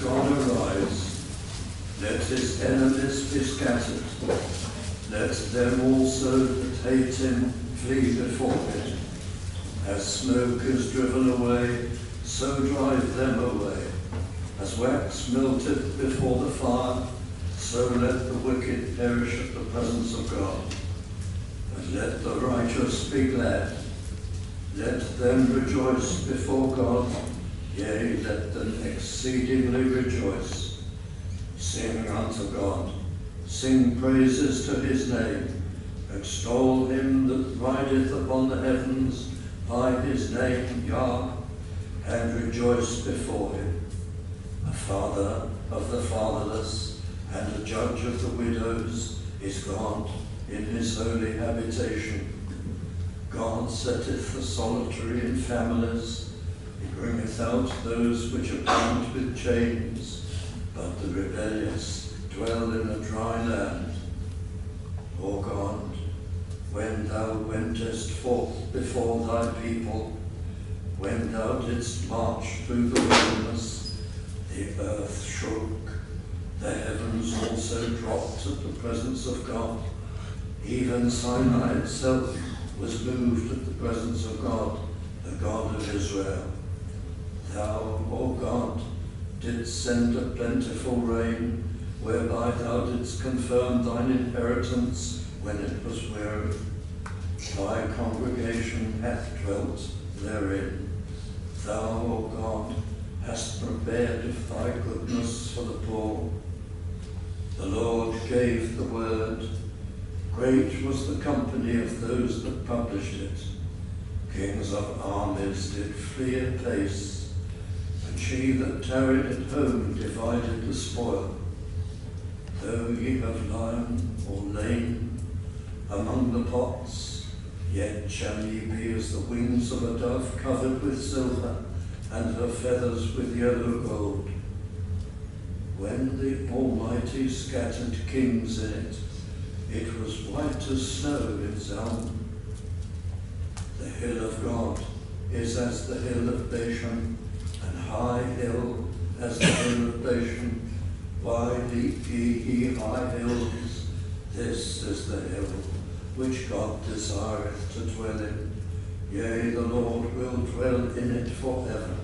God arise, let his enemies be scattered. Let them also that hate him flee before it. As smoke is driven away, so drive them away. As wax melted before the fire, so let the wicked perish at the presence of God. And let the righteous be glad. Let them rejoice before God, yea, let them exceedingly rejoice. Sing unto God, sing praises to his name. Extol him that rideth upon the heavens by his name, Yah, and rejoice before him. A father of the fatherless and a judge of the widows is God in his holy habitation. God setteth the solitary in families. He bringeth out those which are bound with chains, but the rebellious dwell in a dry land. O God, when thou wentest forth before thy people, when thou didst march through the wilderness, the earth shook, the heavens also dropped at the presence of God. Even Sinai itself was moved at the presence of God, the God of Israel. Thou, O God, didst send a plentiful rain, whereby thou didst confirm thine inheritance when it was weary. Thy congregation hath dwelt therein. Thou, O God, hast prepared of thy goodness for the poor. The Lord gave the word. Great was the company of those that published it. Kings of armies did flee apace, and she that tarried at home divided the spoil. Though ye have lion or lain among the pots, yet shall ye be as the wings of a dove covered with silver, and her feathers with yellow gold. When the Almighty scattered kings in it, it was white as snow in Zion. The hill of God is as the hill of Bashan, and high hill as the hill of Bashan. Why leap ye high hills? This is the hill which God desireth to dwell in. Yea, the Lord will dwell in it forever.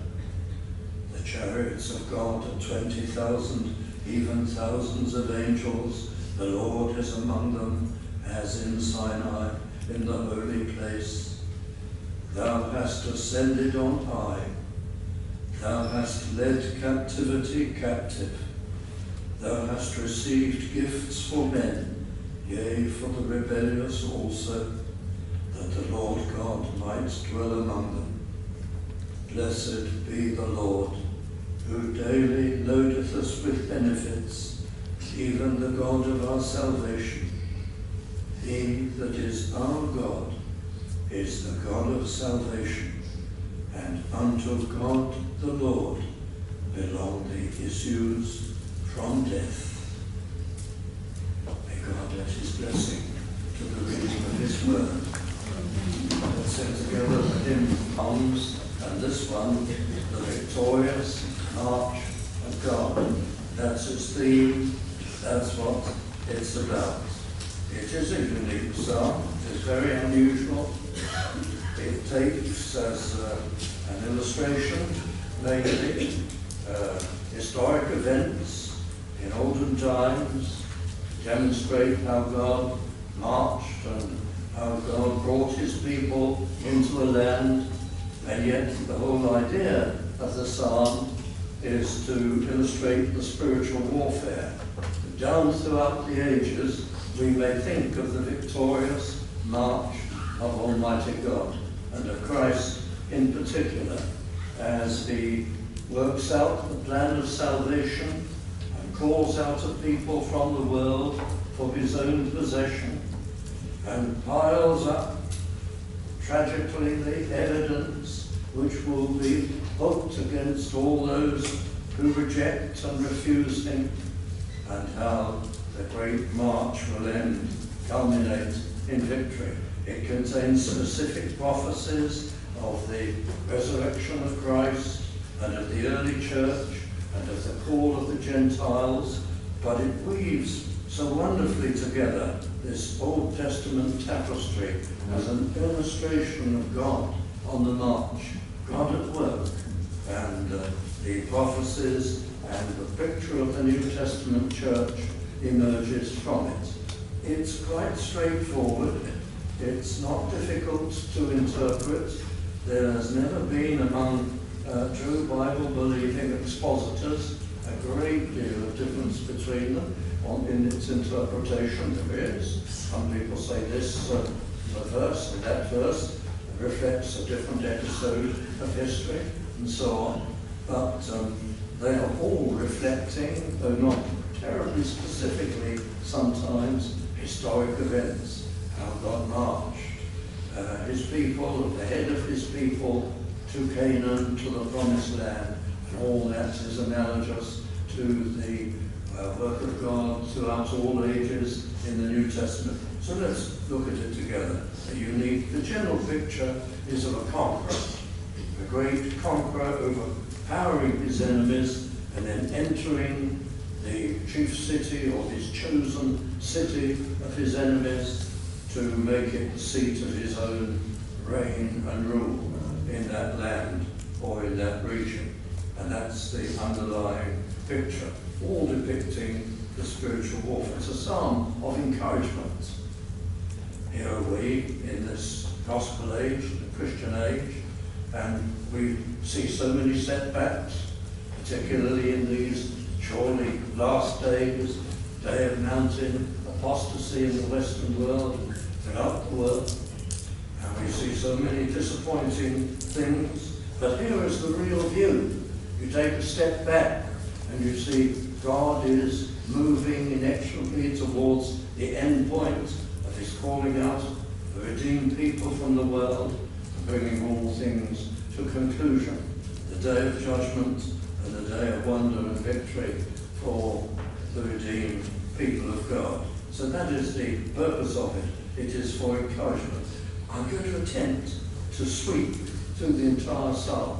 The chariots of God are 20,000, even thousands of angels. The Lord is among them, as in Sinai, in the holy place. Thou hast ascended on high. Thou hast led captivity captive. Thou hast received gifts for men, yea, for the rebellious also, that the Lord God might dwell among them. Blessed be the Lord, who daily loadeth us with benefits, even the God of our salvation. He that is our God is the God of salvation, and unto God the Lord belong the issues from death. May God add his blessing to the reading of his word. Let's sing together the hymn Songs, and this one, the victorious march of God. That's its theme. That's what it's about. It is a unique psalm. It's very unusual. It takes as an illustration, mainly, historic events in olden times, to demonstrate how God marched and how God brought his people into a land, and yet the whole idea of the psalm is to illustrate the spiritual warfare. Down throughout the ages, we may think of the victorious march of Almighty God and of Christ in particular, as he works out the plan of salvation and calls out a people from the world for his own possession, and piles up tragically the evidence which will be hoped against all those who reject and refuse him, and how the great march will end, culminate in victory. It contains specific prophecies of the resurrection of Christ and of the early church, and of the call of the Gentiles, but it weaves so wonderfully together this Old Testament tapestry as an illustration of God on the march, God at work, and the prophecies and the picture of the New Testament church emerges from it. It's quite straightforward. It's not difficult to interpret. There has never been among true Bible-believing expositors a great deal of difference between them in its interpretation. There is. Some people say this verse and that verse reflects a different episode of history and so on. But they are all reflecting, though not terribly specifically sometimes, historic events, how God marched his people, the head of his people, to Canaan, to the promised land, and all that is analogous to the work of God throughout all ages in the New Testament. So let's look at it together. The general picture is of a conqueror, a great conqueror overpowering his enemies and then entering the chief city or his chosen city of his enemies to make it the seat of his own reign and rule in that land or in that region. And that's the underlying picture, all depicting the spiritual warfare. It's a psalm of encouragement. Here are we in this gospel age, the Christian age, and we see so many setbacks, particularly in these surely last days, day of mountain apostasy in the Western world and throughout the world. And we see so many disappointing things. But here is the real view. You take a step back and you see God is moving inexorably towards the end point of his calling out the redeemed people from the world and bringing all things to conclusion. The day of judgment and the day of wonder and victory for the redeemed people of God. So that is the purpose of it. It is for encouragement. I'm going to attempt to sweep through the entire psalm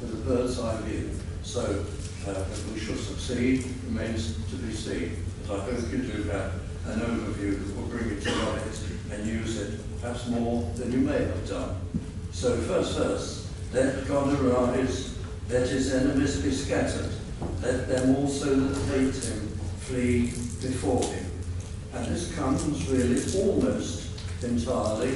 with a bird's eye view. So if we shall succeed remains to be seen. But I hope you do have an overview that will bring you to light and use it perhaps more than you may have done. So first verse, let God arise, let his enemies be scattered, let them also that hate him flee before him. And this comes really almost entirely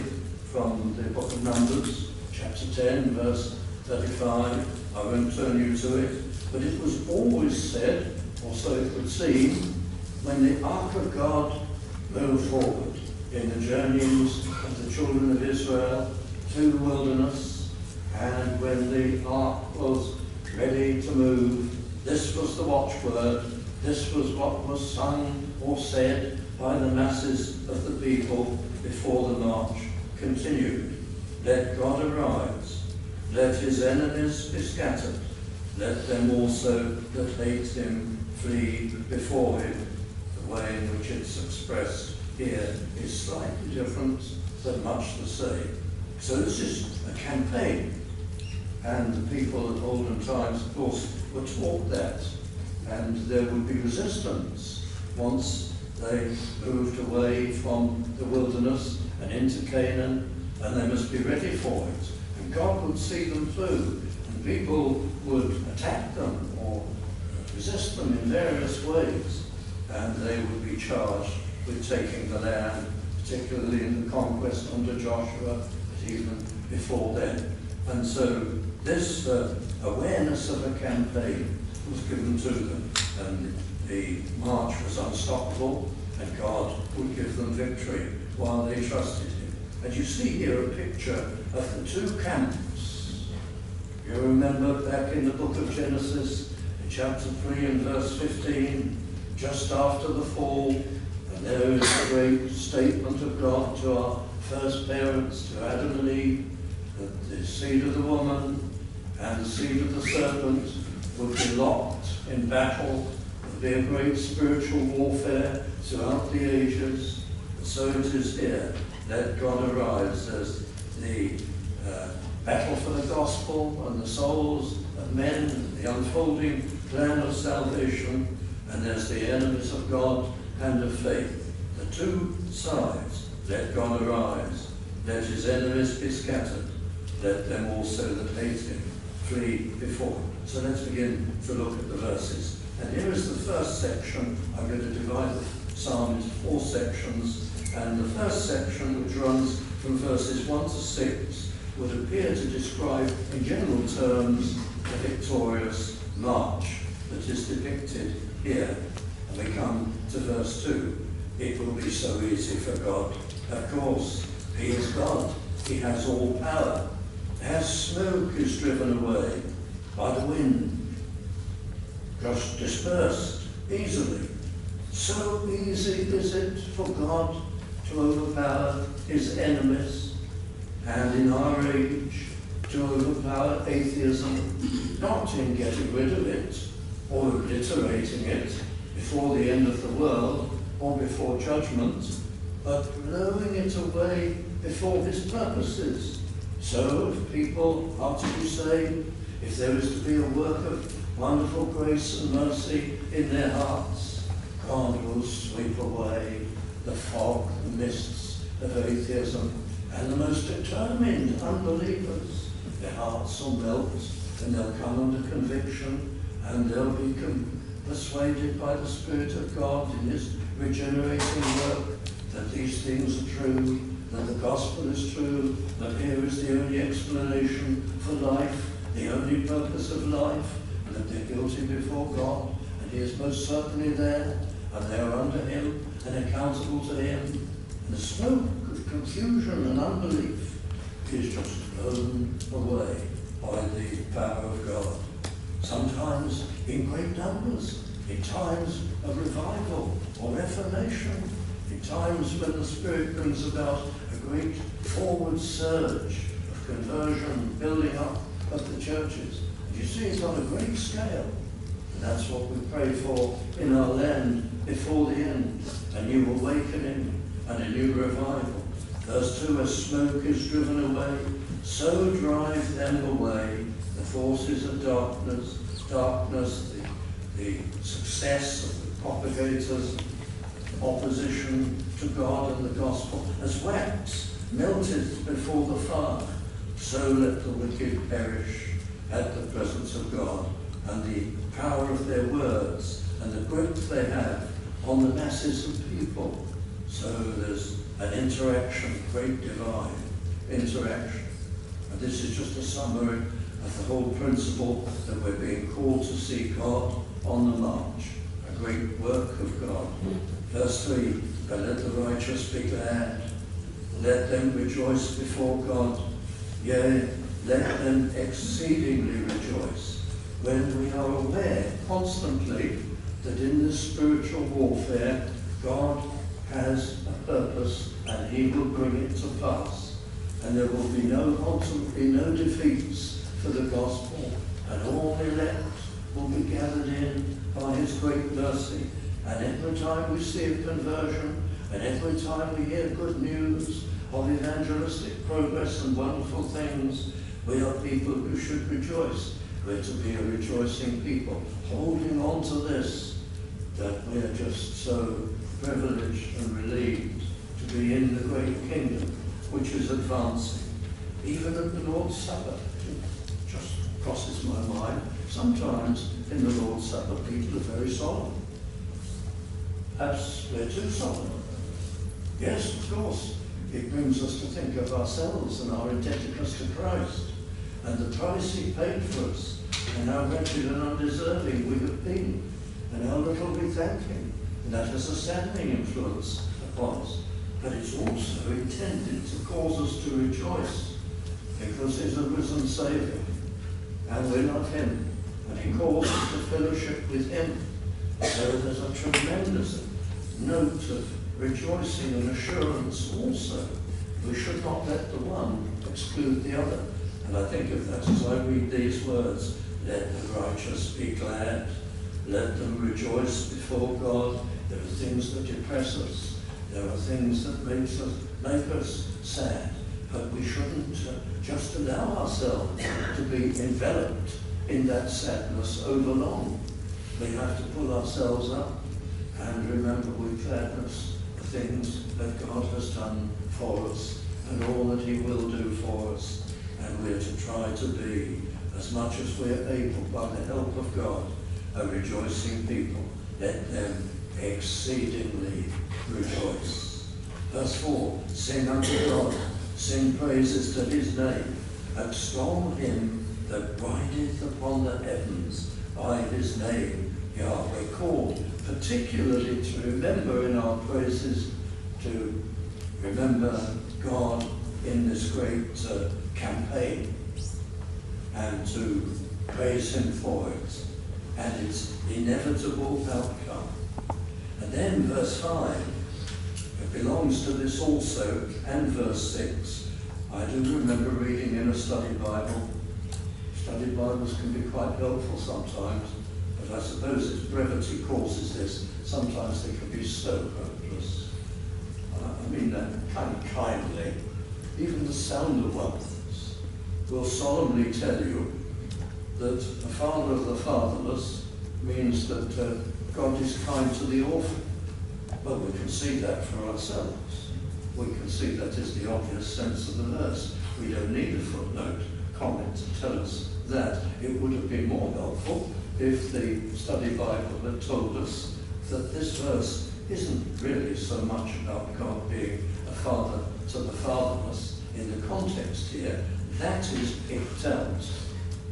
from the book of Numbers, chapter 10, verse 35. I won't turn you to it, but it was always said, or so it would seem, when the ark of God moved forward in the journeys of the children of Israel through the wilderness, and when the ark was ready to move, this was the watchword, this was what was sung or said by the masses of the people before the march continued. Let God arise, let his enemies be scattered, let them also that hate him flee before him. The way in which it's expressed here is slightly different, but much the same. So this is a campaign, and the people of olden times, of course, were taught that, and there would be resistance once they moved away from the wilderness and into Canaan, and they must be ready for it. And God would see them through, and people would attack them or resist them in various ways, and they would be charged with taking the land, particularly in the conquest under Joshua, but even before then. And so this awareness of a campaign was given to them, and the march was unstoppable, and God would give them victory while they trusted him. And you see here a picture of the two camps. You remember back in the book of Genesis, in chapter 3 and verse 15, just after the fall, and there is a great statement of God to our first parents, to Adam and Eve, that the seed of the woman and the seed of the serpent would be locked in battle. There would be a great spiritual warfare throughout the ages. And so it is here. Let God arise as the battle for the gospel and the souls of of men, the unfolding plan of salvation, and there's the enemies of God and of faith. The two sides. Let God arise. Let his enemies be scattered. Let them also that hate him flee before him. So let's begin to look at the verses. And here is the first section. I'm going to divide the psalm into 4 sections. And the first section, which runs from verses 1 to 6, would appear to describe, in general terms, the victorious march that is depicted here. And we come to verse 2. It will be so easy for God. Of course, he is God. He has all power. As smoke is driven away by the wind, just dispersed easily, so easy is it for God to overpower his enemies, and in our age to overpower atheism, not in getting rid of it or obliterating it before the end of the world or before judgment, but blowing it away before his purposes. So if people are to be saved, if there is to be a work of wonderful grace and mercy in their hearts, God will sweep away the fog and mists of atheism, and the most determined unbelievers, their hearts will melt, and they'll come under conviction, and they'll be persuaded by the Spirit of God in his regenerating work that these things are true, that the gospel is true, that here is the only explanation for life, the only purpose of life, and that they're guilty before God, and he is most certainly there, and they are under him and accountable to him. And the smoke of confusion and unbelief is just blown away by the power of God. Sometimes in great numbers, in times of revival or reformation, in times when the Spirit brings about a great forward surge of conversion, building up of the churches. And you see, it's on a great scale. And that's what we pray for in our land before the end. A new awakening and a new revival. Verse 2, as smoke is driven away, so drive them away, the forces of darkness, the success of the propagators, opposition to God and the gospel, as wax melted before the fire, so let the wicked perish at the presence of God, and the power of their words and the grip they have on the masses of people. So there's an interaction, great divine interaction. And this is just a summary of the whole principle that we're being called to see God on the march, a great work of God. Verse 3, but let the righteous be glad, let them rejoice before God, yea, let them exceedingly rejoice, when we are aware constantly that in this spiritual warfare, God has a purpose and he will bring it to pass. And there will be ultimately no defeats for the gospel, and all elect will be gathered in by his great mercy. And every time we see a conversion, and every time we hear good news of evangelistic progress and wonderful things, we are people who should rejoice. We're to be a rejoicing people, holding on to this, that we are just so privileged and relieved to be in the great kingdom, which is advancing. Even at the Lord's Supper, it just crosses my mind. Sometimes in the Lord's Supper, people are very solemn. Perhaps we're too solemn. Yes, of course, it brings us to think of ourselves and our indebtedness to Christ, and the price he paid for us, and how wretched and undeserving we have been, and how little we thank him. And that has a saddening influence upon us. But it's also intended to cause us to rejoice, because he's a risen Saviour, and we're not him, and he calls us to fellowship with him. So there's a tremendous note of rejoicing and assurance also. We should not let the one exclude the other. And I think of that as I read these words, let the righteous be glad, let them rejoice before God. There are things that depress us, there are things that make us sad, but we shouldn't just allow ourselves to be enveloped in that sadness over long. We have to pull ourselves up and remember with gladness the things that God has done for us and all that he will do for us. And we're to try to be, as much as we're able, by the help of God, a rejoicing people. Let them exceedingly rejoice. Verse 4, sing unto God, sing praises to his name, extol him that rideth upon the heavens by his name, Yahweh, called particularly to remember in our praises, to remember God in this great campaign and to praise him for it and its inevitable outcome. And then verse 5, it belongs to this also, and verse 6. I do remember reading in a study Bible. Study Bibles can be quite helpful sometimes, but I suppose its brevity causes this. Sometimes they can be so hopeless. I mean that kind of kindly. Even the sounder ones will solemnly tell you that the father of the fatherless means that God is kind to the orphan. Well, we can see that for ourselves. We can see that is the obvious sense of the verse. We don't need a footnote comment to tell us that. It would have been more helpful if the study Bible had told us that this verse isn't really so much about God being a father to the fatherless in the context here. That is picked out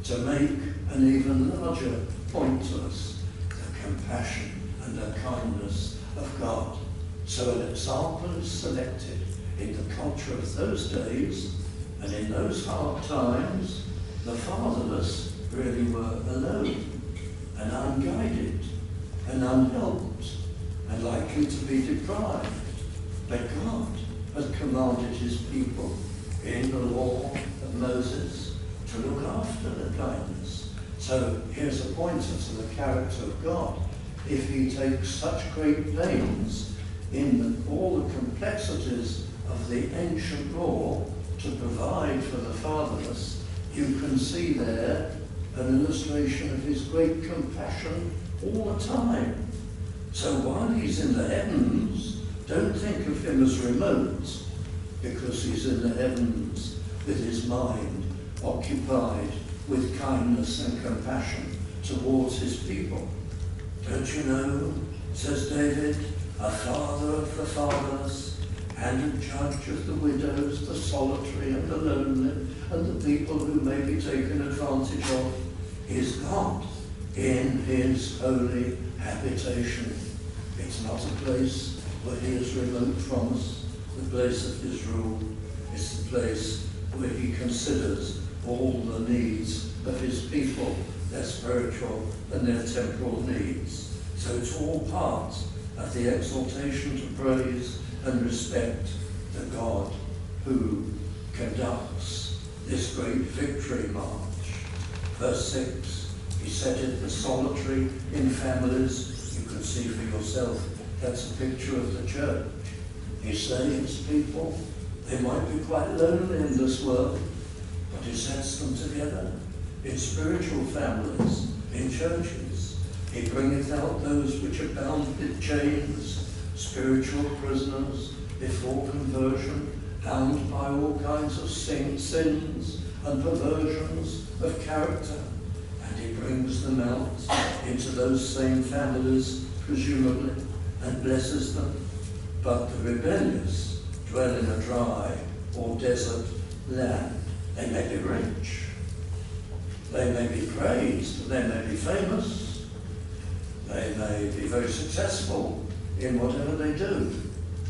to make an even larger point to us, the compassion and the kindness of God. So an example is selected in the culture of those days, and in those hard times, the fatherless really were alone and unguided and unhelped and likely to be deprived. But God had commanded his people in the law of Moses to look after the kindness. So here's a pointer to the character of God. If he takes such great pains in all the complexities of the ancient law to provide for the fatherless, you can see there an illustration of his great compassion all the time. So while he's in the heavens, don't think of him as remote, because he's in the heavens with his mind occupied with kindness and compassion towards his people. Don't you know, says David, a father of the fatherless and a judge of the widows, the solitary and the lonely, and the people who may be taken advantage of, is God in his holy habitation. It's not a place where he is remote from us, the place of his rule. It's the place where he considers all the needs of his people, their spiritual and their temporal needs. So it's all part of the exaltation to praise and respect the God who conducts this great victory march. Verse 6, he set it the solitary in families. You can see for yourself, that's a picture of the church. He saves people. They might be quite lonely in this world, but he sets them together in spiritual families, in churches. He bringeth out those which are bound with chains, spiritual prisoners, before conversion, bound by all kinds of sins and perversions of character. And he brings them out into those same families, presumably, and blesses them. But the rebellious dwell in a dry or desert land. They may be rich, they may be praised, they may be famous, they may be very successful in whatever they do.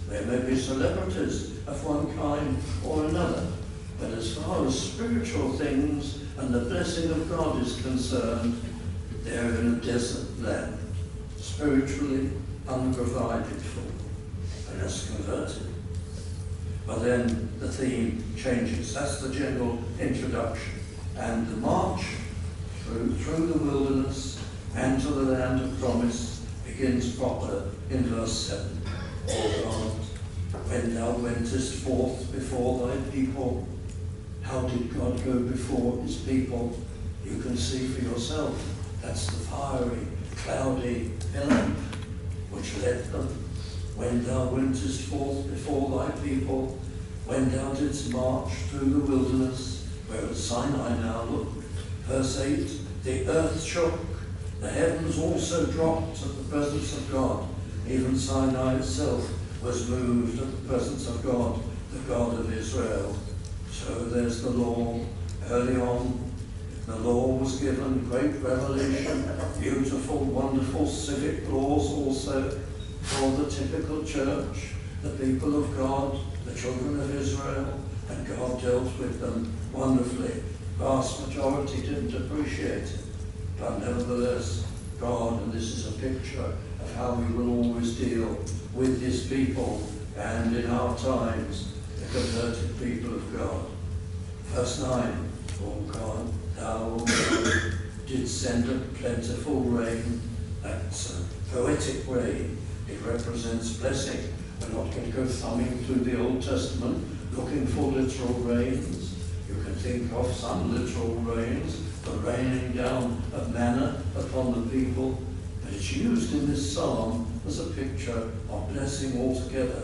They may be celebrities of one kind or another. But as far as spiritual things and the blessing of God is concerned, they're in a desert land, spiritually unprovided for, unless converted. But then the theme changes. That's the general introduction. And the march through the wilderness and to the land of promise begins proper in verse 7. O God, when thou wentest forth before thy people, how did God go before his people? You can see for yourself. That's the fiery, cloudy pillar which led them. When thou wentest forth before thy people, when thou didst march through the wilderness, where at Sinai now look. Verse 8, the earth shook, the heavens also dropped at the presence of God. Even Sinai itself was moved at the presence of God, the God of Israel. So there's the law. Early on, the law was given, great revelation, beautiful, wonderful civic laws also for the typical church, the people of God, the children of Israel, and God dealt with them wonderfully. Vast majority didn't appreciate it, but nevertheless, God, and this is a picture of how we will always deal with his people, and in our times, the converted people of God. Verse 9, O God, thou, O God, didst send a plentiful rain. That's a poetic rain. It represents blessing. We're not going to go thumbing through the Old Testament looking for literal rains. You can think of some literal rains, the raining down of manna upon the people, but it's used in this psalm as a picture of blessing altogether.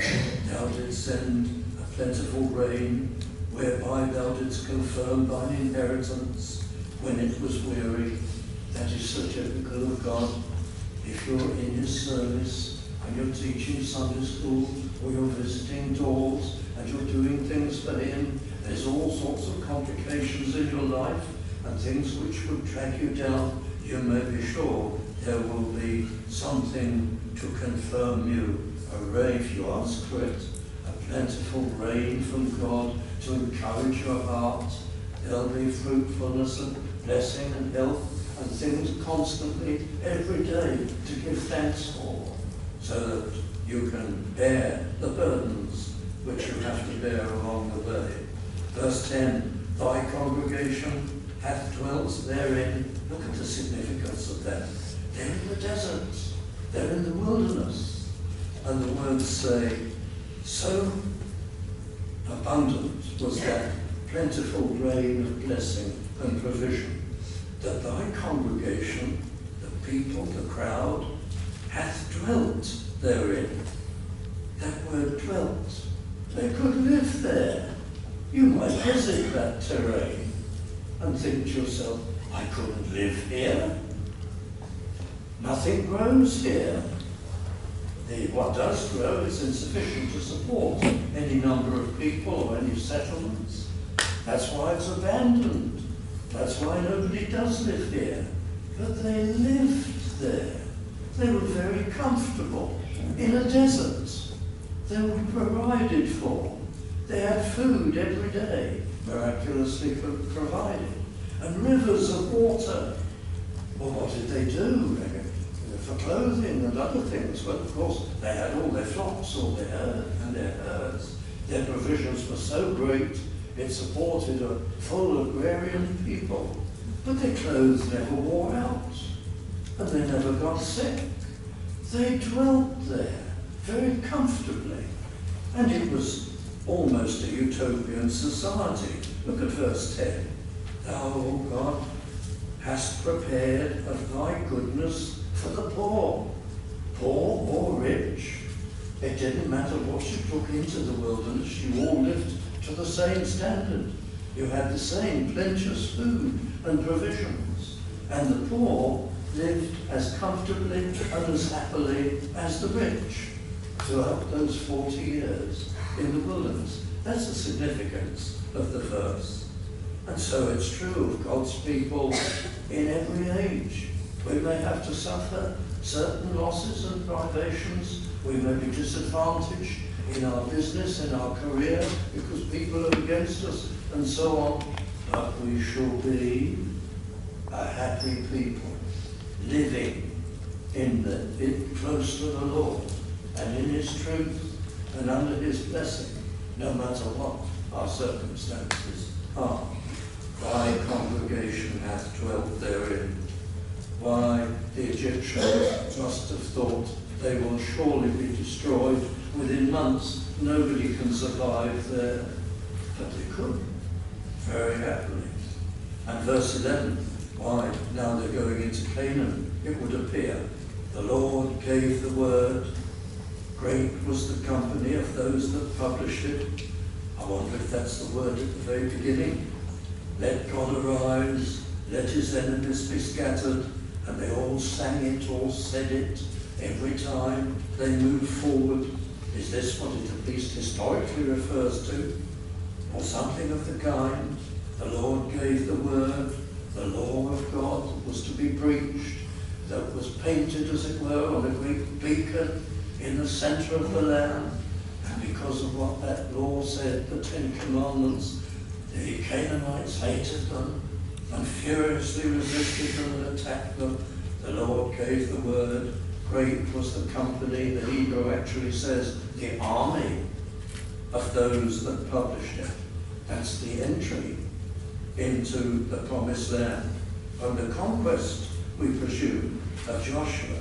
Thou didst send a plentiful rain, whereby thou didst confirm thine inheritance when it was weary. That is so typical of God. If you're in his service and you're teaching Sunday school, or you're visiting doors and you're doing things for him, there's all sorts of complications in your life and things which would drag you down. You may be sure there will be something to confirm you. A rain, if you ask for it, a plentiful rain from God to encourage your heart. There'll be fruitfulness and blessing and health and things constantly, every day, to give thanks for, so that you can bear the burdens which you have to bear along the way. Verse 10, thy congregation hath dwelt therein. Look at the significance of that. They're in the desert. They're in the wilderness. And the words say, so abundant was that plentiful rain of blessing and provision, that thy congregation, the people, the crowd, hath dwelt therein. That word dwelt. They could live there. You might visit that terrain and think to yourself, I couldn't live here. Nothing grows here. What does grow is insufficient to support any number of people or any settlements. That's why it's abandoned. That's why nobody does live here. But they lived there. They were very comfortable in a desert. They were provided for. They had food every day, miraculously provided, and rivers of water. Well, what did they do? For clothing and other things. Well, of course, they had all their flocks, all their herd, and their herds. Their provisions were so great, it supported a full agrarian people. But their clothes never wore out, and they never got sick. They dwelt there very comfortably, and it was almost a utopian society. Look at verse 10. Thou, O God, hast prepared of thy goodness for the poor or rich. It didn't matter what you took into the wilderness, you all lived to the same standard. You had the same plenteous food and provisions, and the poor lived as comfortably and as happily as the rich throughout those 40 years in the wilderness. That's the significance of the verse. And so it's true of God's people in every age. We may have to suffer certain losses and privations. We may be disadvantaged in our business, in our career, because people are against us, and so on. But we shall be a happy people, living close to the Lord, and in his truth, and under his blessing, no matter what our circumstances are. Thy congregation hath dwelt therein. Why, the Egyptians must have thought they will surely be destroyed within months. Nobody can survive there. But they could, very happily. And verse 11, Why, now they're going into Canaan, it would appear. The Lord gave the word. Great was the company of those that published it. I wonder if that's the word at the very beginning. Let God arise, let his enemies be scattered. And they all sang it, all said it, every time they moved forward. Is this what it at least historically refers to? Or something of the kind? The Lord gave the word, the law of God was to be preached, that was painted, as it were, on a great beacon in the centre of the land. And because of what that law said, the Ten Commandments, the Canaanites hated them and furiously resisted them and attacked them. The Lord gave the word. Great was the company. The Hebrew actually says the army of those that published it. That's the entry into the promised land. From the conquest, we presume, of Joshua,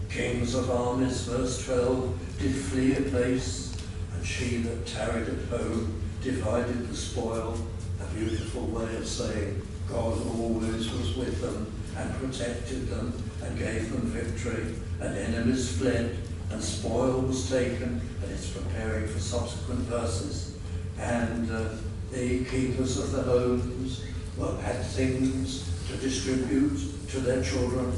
kings of armies, verse 12, did flee apace, and she that tarried at home divided the spoil. A beautiful way of saying God always was with them and protected them and gave them victory, and enemies fled and spoil was taken, and it's preparing for subsequent verses. And the keepers of the homes had things to distribute to their children.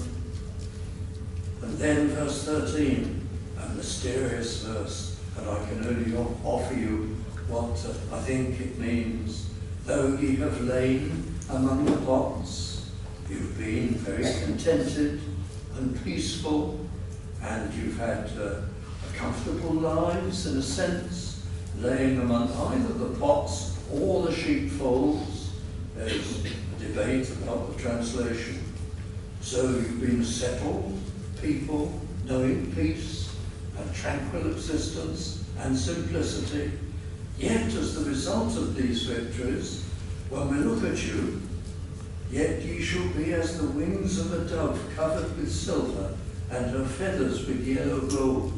And then verse 13, a mysterious verse, and I can only offer you what I think it means. Though ye have lain among the pots, you've been very contented and peaceful, and you've had comfortable lives in a sense, laying among either the pots or the sheepfolds. There's a debate about the translation. So you've been settled people, knowing peace and tranquil existence and simplicity. Yet as the result of these victories, when we look at you, yet ye shall be as the wings of a dove covered with silver, and her feathers with yellow gold,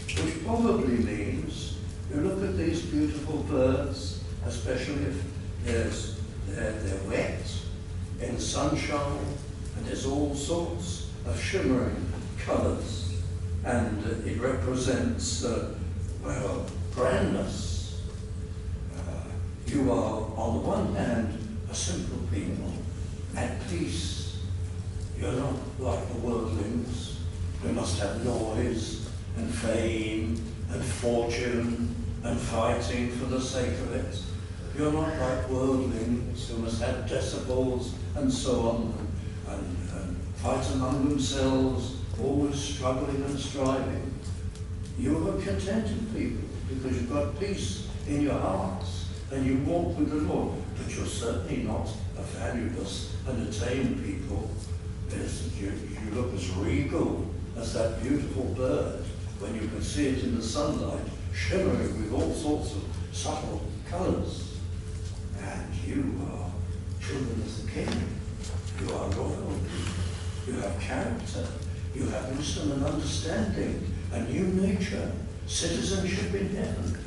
which probably means, you look at these beautiful birds, especially if they're wet in the sunshine, and there's all sorts of shimmering colours, and it represents, grandness. You are, on the one hand, a simple people, at peace. You're not like the worldlings who must have noise and fame and fortune and fighting for the sake of it. You're not like worldlings who must have decibels and so on, and fight among themselves, always struggling and striving. You are contented people because you've got peace in your hearts and you walk with the Lord. But you're certainly not a valueless and attained people. You look as regal as that beautiful bird when you can see it in the sunlight, shimmering with all sorts of subtle colours. And you are children of the King. You are royal. You have character. You have wisdom and understanding, a new nature, citizenship in heaven.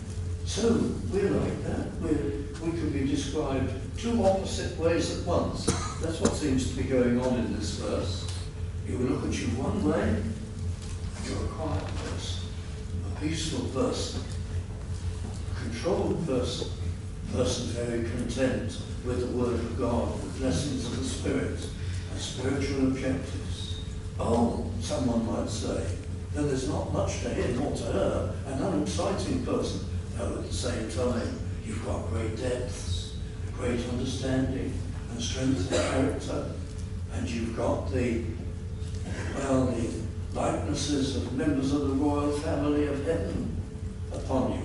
So we're like that. We can be described two opposite ways at once. That's what seems to be going on in this verse. You look at you one way, and you're a quiet person, a peaceful person, a controlled person very content with the Word of God, with lessons of the Spirit, and spiritual objectives. Oh, someone might say, then there's not much to him or to her, an unexciting person. No, at the same time, you've got great depths, great understanding, and strength of character, and you've got the likenesses of members of the royal family of heaven upon you.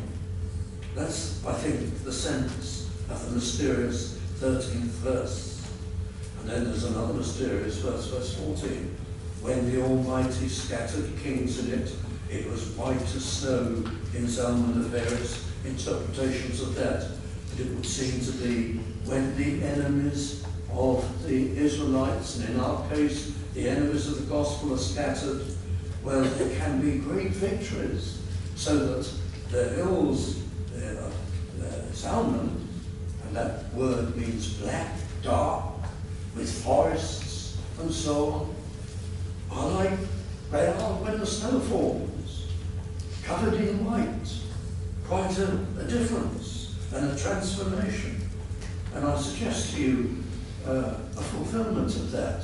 That's, I think, the sense of the mysterious 13th verse. And then there's another mysterious verse, verse 14. When the Almighty scattered kings in it, it was white as snow in some of the various interpretations of that. But it would seem to be when the enemies of the Israelites, and in our case, the enemies of the gospel are scattered, well, there can be great victories, so that the hills, Salmon, and that word means black, dark, with forests and so on, are like they are when the snow falls, covered in white. Quite a difference and a transformation. And I suggest to you a fulfillment of that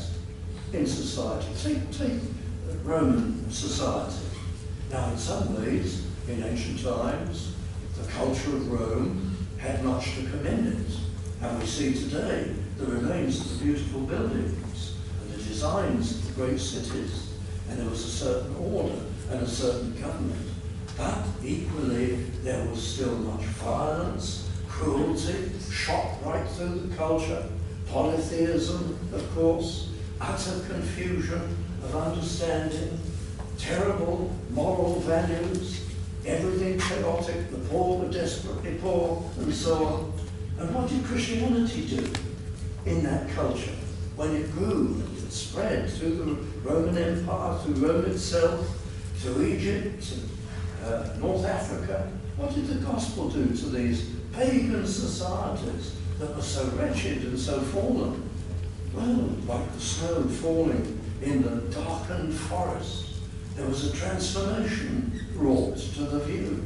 in society. Take Roman society. Now, in some ways, in ancient times, the culture of Rome had much to commend it. And we see today the remains of the beautiful buildings and the designs of the great cities. And there was a certain order and a certain government. But equally, there was still much violence, cruelty, shot right through the culture, polytheism, of course, utter confusion of understanding, terrible moral values, everything chaotic, the poor were desperately poor, and so on. And what did Christianity do in that culture when it grew and it spread through the Roman Empire, through Rome itself, to Egypt, North Africa? What did the gospel do to these pagan societies that were so wretched and so fallen? Well, like the snow falling in the darkened forest, there was a transformation brought to the view,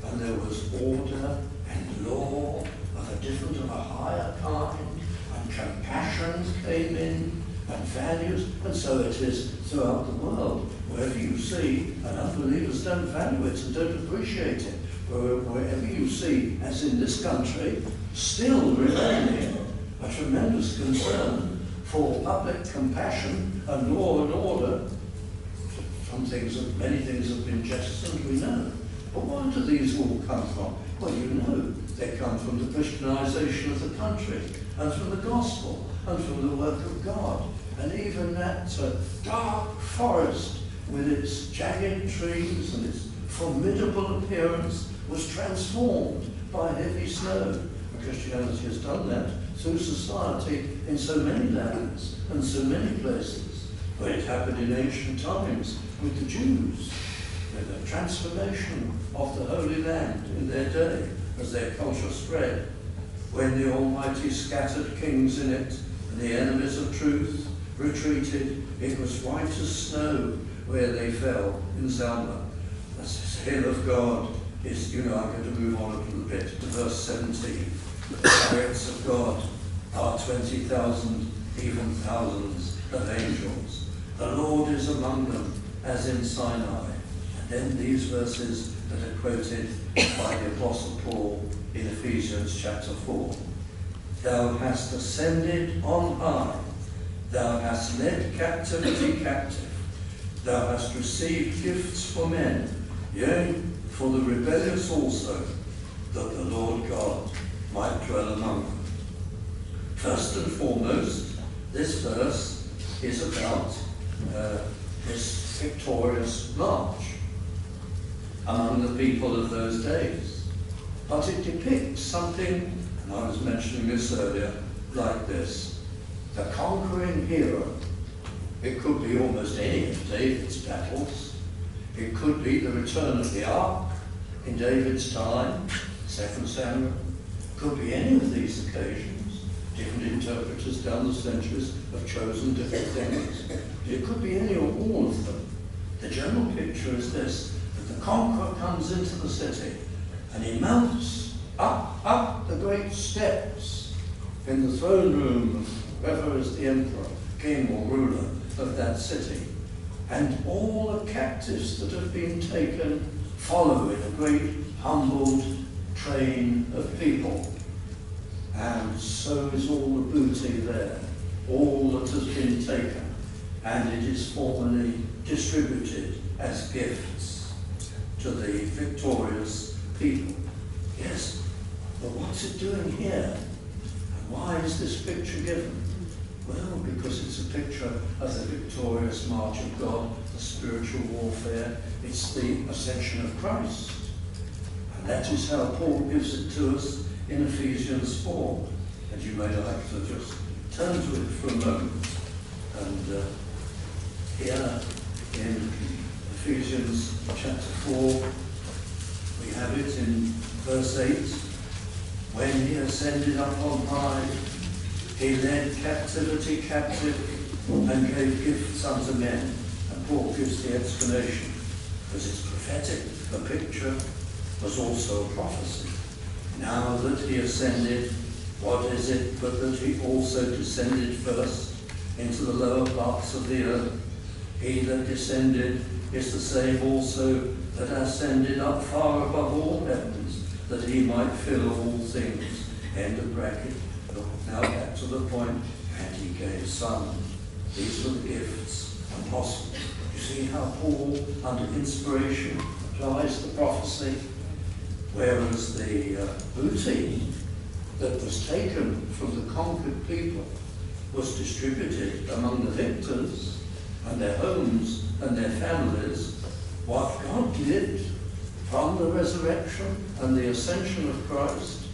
and there was order and law of a higher kind, and compassion came in, and values, and so it is throughout the world. Wherever you see, and unbelievers don't value it and don't appreciate it, wherever you see, as in this country, still remaining a tremendous concern for public compassion and law and order. Many things have been jettisoned, we know. But where do these all come from? Well, you know, they come from the Christianization of the country, and from the gospel, and from the work of God. And even that dark forest with its jagged trees and its formidable appearance was transformed by heavy snow. And Christianity has done that through society in so many lands and so many places. But it happened in ancient times with the Jews, with the transformation of the Holy Land in their day as their culture spread, when the Almighty scattered kings in it and the enemies of truth retreated. It was white as snow where they fell in Zalma. The hill of God is, I'm going to move on a little bit to verse 17. The chariots of God are 20,000, even thousands of angels. The Lord is among them, as in Sinai. And then these verses that are quoted by the Apostle Paul in Ephesians chapter 4. Thou hast ascended on high. Thou hast led captivity captive. Thou hast received gifts for men, yea, for the rebellious also, that the Lord God might dwell among them. First and foremost, this verse is about this victorious march among the people of those days. But it depicts something, and I was mentioning this earlier, like this. The conquering hero. It could be almost any of David's battles. It could be the return of the ark in David's time, 2 Samuel. It could be any of these occasions. Different interpreters down the centuries have chosen different things. It could be any or all of them. The general picture is this, that the conqueror comes into the city and he mounts up the great steps in the throne room of whoever is the emperor, king or ruler of that city. And all the captives that have been taken follow in a great humbled train of people. And so is all the booty there, all that has been taken, and it is formally distributed as gifts to the victorious people. Yes, but what's it doing here? And why is this picture given? Well, because it's a picture of the victorious march of God, the spiritual warfare. It's the ascension of Christ. And that is how Paul gives it to us in Ephesians 4. And you may like to just turn to it for a moment. And here in Ephesians chapter 4, we have it in verse 8. When he ascended up on high, he led captivity captive and gave gifts unto men. And Paul gives the explanation, because it's prophetic. The picture was also a prophecy. Now that he ascended, what is it but that he also descended first into the lower parts of the earth? He that descended is the same also that ascended up far above all heavens, that he might fill all things. End of bracket. Look now back to the point, and he gave some. These were the gifts, apostles. You see how Paul, under inspiration, applies the prophecy, whereas the booty that was taken from the conquered people was distributed among the victors and their homes and their families. What God did from the resurrection and the ascension of Christ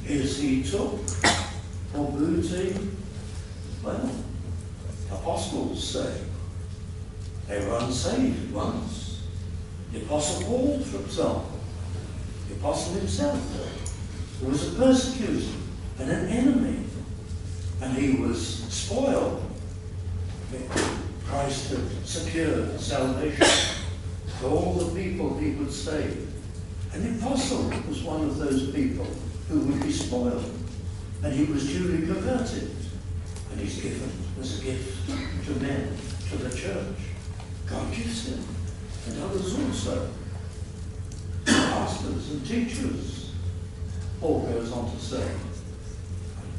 is he took for booty, well, apostles say they were unsaved once. The Apostle Paul, for example, the apostle himself, who was a persecutor and an enemy, and he was spoiled. Christ had secured salvation for all the people he would save. And the apostle was one of those people who would be spoiled, and he was duly converted, and he's given as a gift to men, to the church. God gives him, and others also. Pastors and teachers. Paul goes on to say,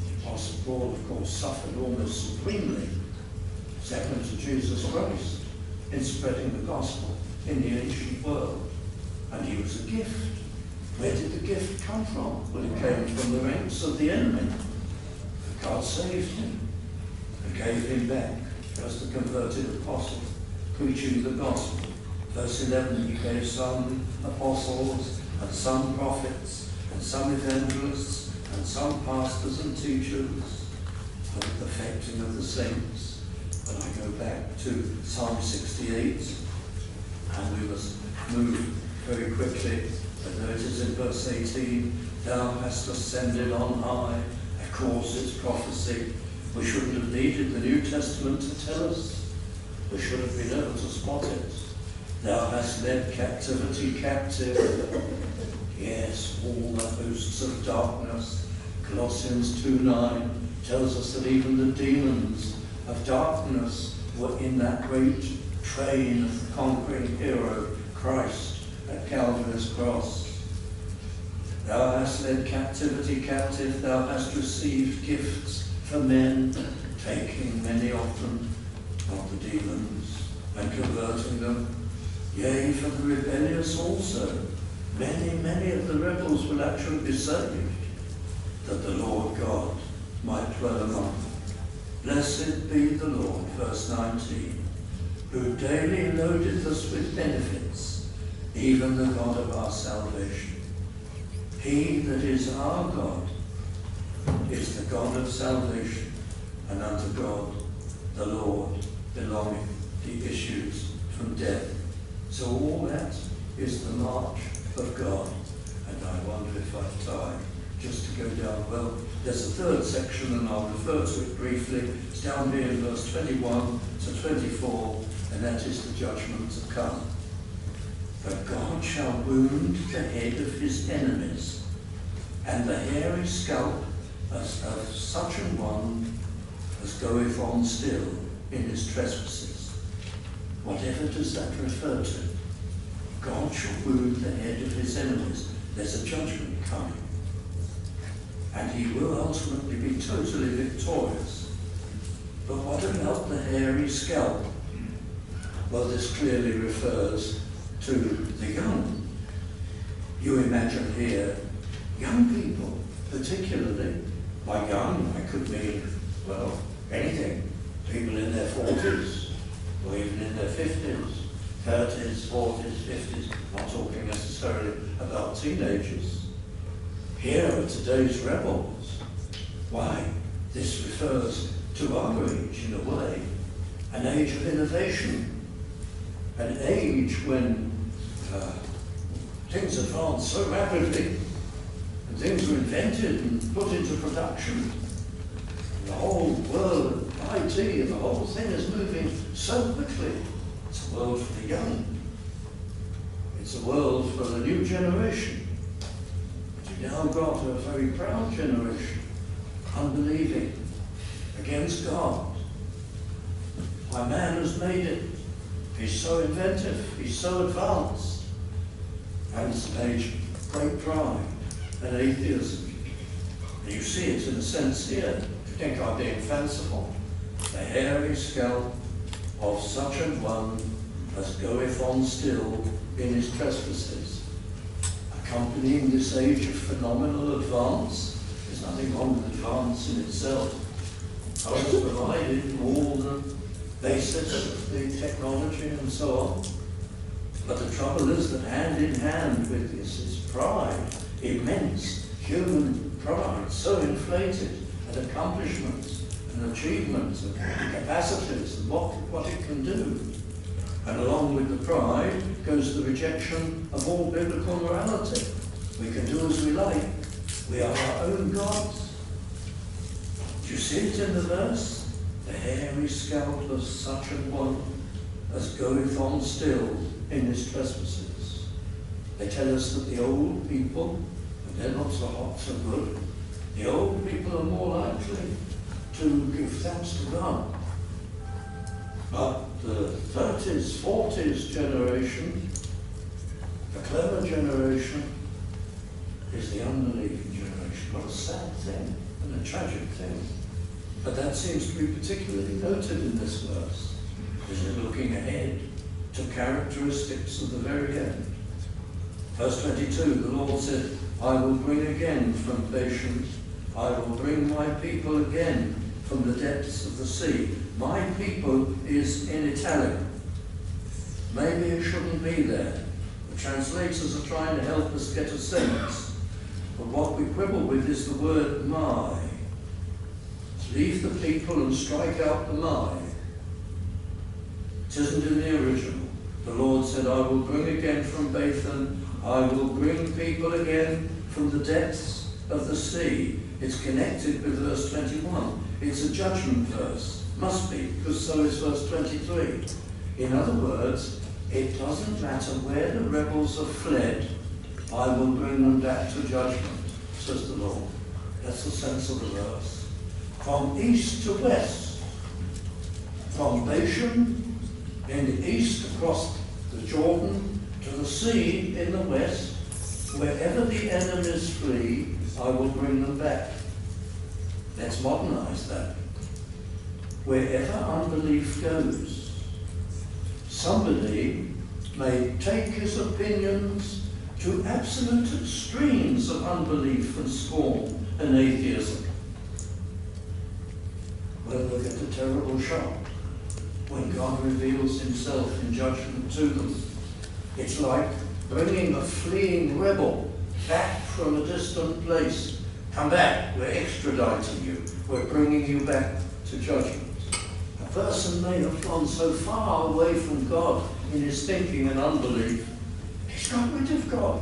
the Apostle Paul, of course, suffered almost supremely, second to Jesus Christ, in spreading the gospel in the ancient world. And he was a gift. Where did the gift come from? Well, it came from the ranks of the enemy. God saved him and gave him back as the converted apostle, preaching the gospel. Verse 11, he gave some apostles and some prophets and some evangelists and some pastors and teachers for the perfecting of the saints. When I go back to Psalm 68, and we must move very quickly, but there it is in verse 18, thou hast ascended on high. Of course, it's prophecy. We shouldn't have needed the New Testament to tell us. We should have been able to spot it. Thou hast led captivity captive. Yes, all the hosts of darkness. Colossians 2:9 tells us that even the demons of darkness were in that great train of the conquering hero, Christ, at Calvary's cross. Thou hast led captivity captive. Thou hast received gifts for men, taking many of them, of the demons, and converting them. Yea, for the rebellious also. Many of the rebels will actually be saved, that the Lord God might dwell among them. Blessed be the Lord, verse 19, who daily loadeth us with benefits, even the God of our salvation. He that is our God is the God of salvation, and unto God, the Lord, belongeth the issues from death. So all that is the march of God. And I wonder if I've time just to go down. Well, there's a third section, and I'll refer to it briefly. It's down here in verse 21 to 24, and that is the judgment to come. But God shall wound the head of his enemies, and the hairy scalp of such an one as goeth on still in his trespasses. Whatever does that refer to? God shall wound the head of his enemies. There's a judgment coming. And he will ultimately be totally victorious. But what about the hairy scalp? Well, this clearly refers to the young. You imagine here, young people, particularly. By young, I could mean, well, anything. People in their 40s, or even in their 50s, 30s, 40s, 50s. Not talking necessarily about teenagers. Here are today's rebels. Why? This refers to our age, in a way. An age of innovation. An age when things advance so rapidly, and things are invented and put into production. The whole world IT and the whole thing is moving so quickly. It's a world for the young. It's a world for the new generation. But you've now got a very proud generation, unbelieving, against God. My man has made it. He's so inventive, he's so advanced. And it's made great pride and atheism. And you see it in a sense here. If you think I'm being fanciful, the hairy scalp of such an one as goeth on still in his trespasses. Accompanying this age of phenomenal advance, there's nothing wrong with advance in itself. God has provided all the basis of the technology and so on. But the trouble is that hand in hand with this is pride, immense human pride, so inflated, and accomplishments and achievements and capacities and what it can do. And along with the pride goes the rejection of all biblical morality. We can do as we like. We are our own gods. Do you see it in the verse? The hairy scalp of such an one as goeth on still in his trespasses. They tell us that the old people, and they're not so hot, so good, the old people are more likely to give thanks to God. But the 30s, 40s generation, the clever generation, is the unbelieving generation. What a sad thing and a tragic thing. But that seems to be particularly noted in this verse. Is it looking ahead to characteristics of the very end? Verse 22, the Lord said, I will bring again from Bashan, I will bring my people again from the depths of the sea. My people is in italic. Maybe it shouldn't be there. The translators are trying to help us get a sense. But what we quibble with is the word my. Leave the people and strike out the my. It isn't in the original. The Lord said, I will bring again from Bethan, I will bring people again from the depths of the sea. It's connected with verse 21. It's a judgment verse. Must be, because so is verse 23. In other words, it doesn't matter where the rebels have fled, I will bring them back to judgment, says the Lord. That's the sense of the verse. From east to west, from Bashan in the east across the Jordan to the sea in the west, wherever the enemies flee, I will bring them back. Let's modernize that. Wherever unbelief goes, somebody may take his opinions to absolute extremes of unbelief and scorn and atheism. Well, they'll get a terrible shock when God reveals himself in judgment to them. It's like bringing a fleeing rebel back from a distant place. Come back, we're extraditing you. We're bringing you back to judgment. A person may have gone so far away from God in his thinking and unbelief, he's got rid of God.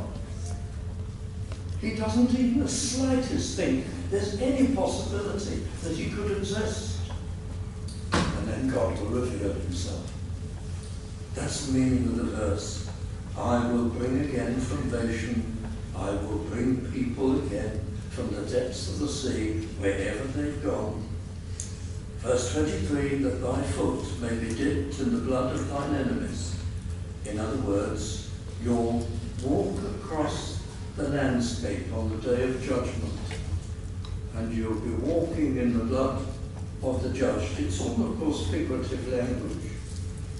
He doesn't even the slightest think there's any possibility that he could exist. And then God will reveal himself. That's the meaning of the verse. I will bring again from Bashan, I will bring people again from the depths of the sea, wherever they've gone. Verse 23, that thy foot may be dipped in the blood of thine enemies. In other words, you'll walk across the landscape on the day of judgment, and you'll be walking in the blood of the judged. It's all, of course, figurative language.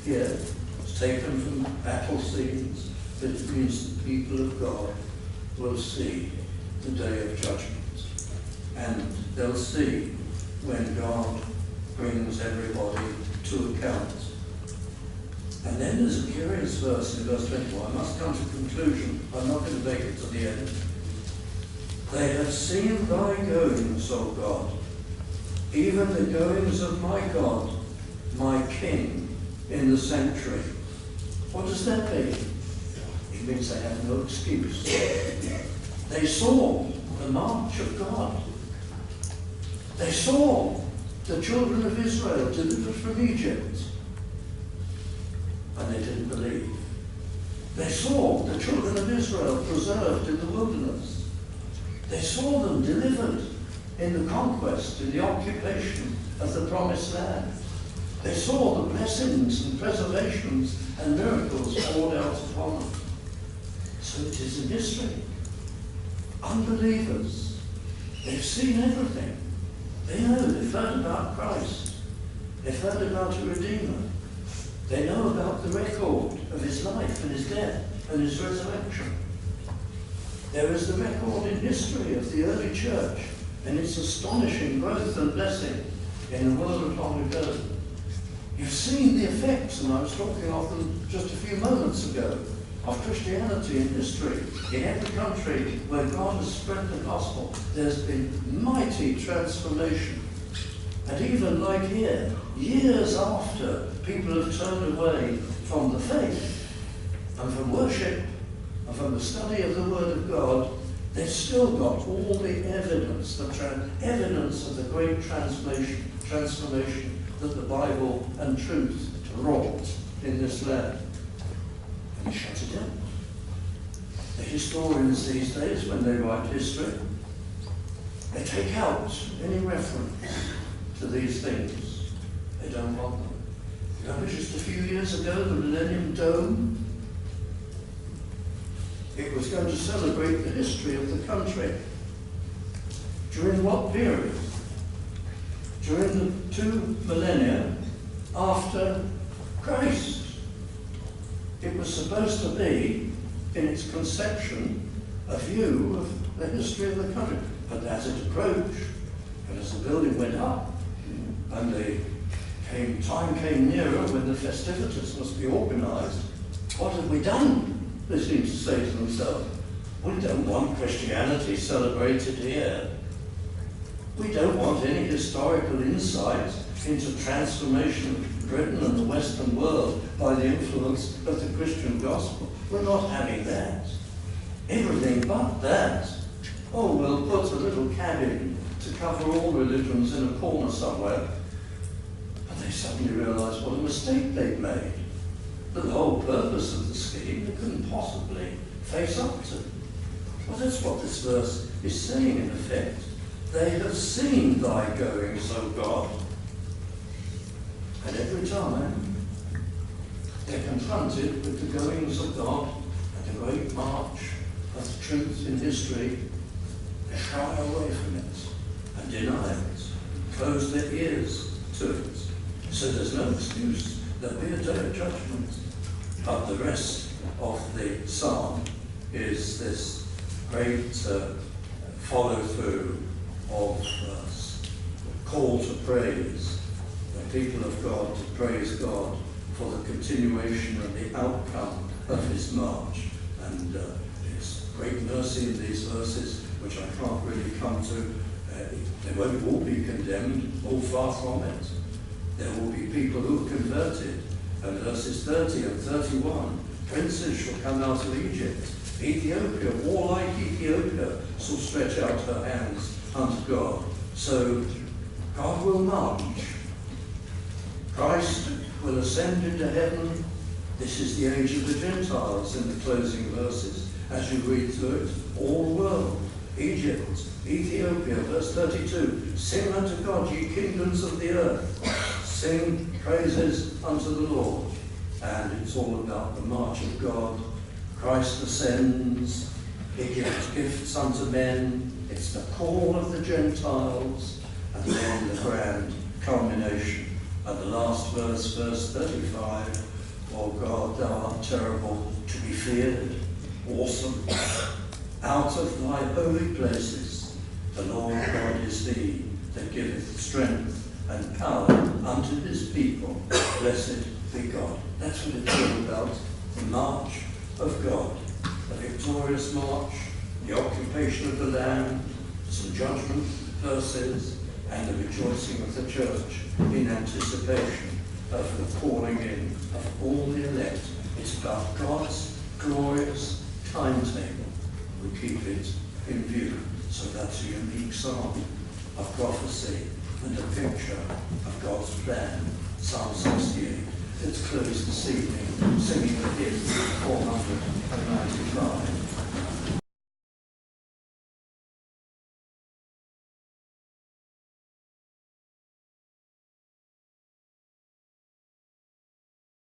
Here, it's taken from battle scenes, but it means the people of God will see the day of judgment. And they'll see when God brings everybody to account. And then there's a curious verse in verse 24. I must come to conclusion. I'm not going to make it to the end. They have seen thy goings, O God, even the goings of my God, my King, in the sanctuary. What does that mean? It means they have no excuse. They saw the march of God. They saw the children of Israel delivered from Egypt. And they didn't believe. They saw the children of Israel preserved in the wilderness. They saw them delivered in the conquest, in the occupation of the promised land. They saw the blessings and preservations and miracles poured out upon them. So it is in history. Unbelievers, they've seen everything. They know, they've heard about Christ. They've heard about a Redeemer. They know about the record of his life and his death and his resurrection. There is the record in history of the early church and its astonishing growth and blessing in the world long ago. You've seen the effects, and I was talking of them just a few moments ago, of Christianity in history. In every country where God has spread the gospel, there's been mighty transformation. And even like here, years after people have turned away from the faith and from worship and from the study of the Word of God, they've still got all the evidence, evidence of the great transformation that the Bible and truth wrought in this land. And shut it down. The historians these days, when they write history, they take out any reference to these things. They don't want them. Remember just a few years ago, the Millennium Dome? It was going to celebrate the history of the country. During what period? During the 2 millennia after Christ. It was supposed to be, in its conception, a view of the history of the country. But as it approached, and as the building went up, and time came nearer when the festivities must be organised, what have we done? They seem to say to themselves, we don't want Christianity celebrated here. We don't want any historical insight into transformation of Britain and the Western world by the influence of the Christian gospel. We're not having that. Everything but that. Oh, we'll put a little cabin to cover all religions in a corner somewhere. But they suddenly realised what a mistake they'd made. That the whole purpose of the scheme they couldn't possibly face up to. Well, that's what this verse is saying in effect. They have seen thy goings, O God. And every time they're confronted with the goings of God and the great march of the truth in history, they shy away from it and deny it, close their ears to it. So there's no excuse. There'll be a day of judgment. But the rest of the psalm is this great follow-through of call to praise, the people of God to praise God for the continuation and the outcome of his march. And his great mercy in these verses, which I can't really come to, they won't all be condemned, all far from it. There will be people who are converted. And verses 30 and 31, princes shall come out of Egypt. Ethiopia, warlike Ethiopia, shall stretch out her hands unto God. So God will march. Christ will ascend into heaven. This is the age of the Gentiles in the closing verses. As you read through it, all the world, Egypt, Ethiopia, verse 32, sing unto God, ye kingdoms of the earth. Sing praises unto the Lord. And it's all about the march of God. Christ ascends. He gives gifts unto men. It's the call of the Gentiles. And then the grand culmination. And the last verse, verse 35, O God, thou art terrible to be feared, awesome. Out of thy holy places, the Lord God is he that giveth strength and power unto his people. Blessed be God. That's what it's all about. The march of God. The victorious march, the occupation of the land, some judgment verses, and the rejoicing of the church in anticipation of the calling in of all the elect. It's about God's glorious timetable. We keep it in view. So that's a unique psalm of prophecy and a picture of God's plan. Psalm 68. Let's close this evening singing the hymn 400.